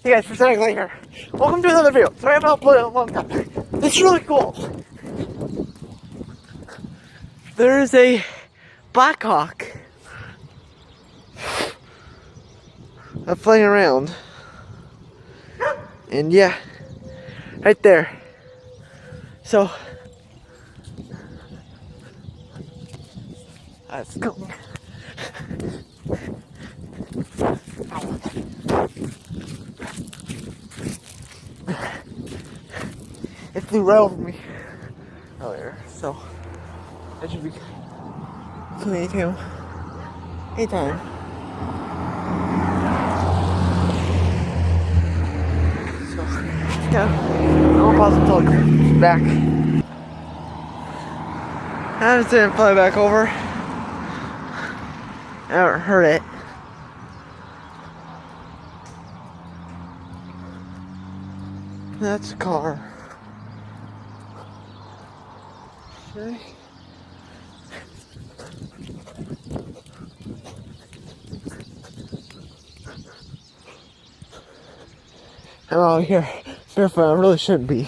Hey guys, FIRST IRONCLAD here. Welcome to another video. So I haven't uploaded in a long time. This is really cool. There is a Blackhawk flying around. And yeah, right there. So, let's go. It flew right over me earlier, so it should be cool anytime. So, yeah, I'll pause until it comes back. I just didn't fly back over. I haven't heard it. That's a car. Okay. I'm out here barefoot. I really shouldn't be.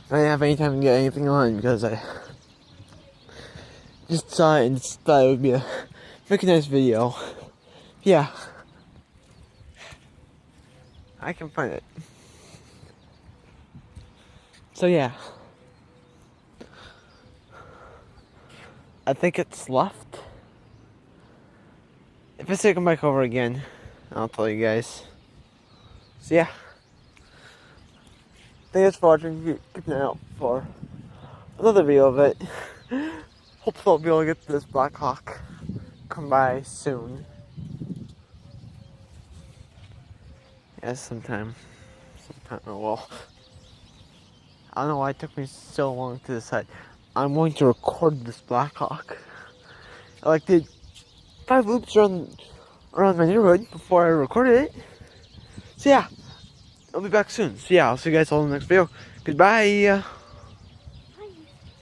I didn't have any time to get anything on because I just saw it and just thought it would be a make a nice video. Yeah. I can find it. So yeah. I think it's left. If I say come back over again, I'll tell you guys. So yeah. Thanks for watching. Keep an eye out for another video of it. Hopefully I'll be able to get this Blackhawk come by soon. Yeah, sometime I will. I don't know why it took me so long to decide. I'm going to record this Blackhawk. I like did 5 loops around my neighborhood before I recorded it. So yeah, I'll be back soon. So yeah, I'll see you guys all in the next video. Goodbye.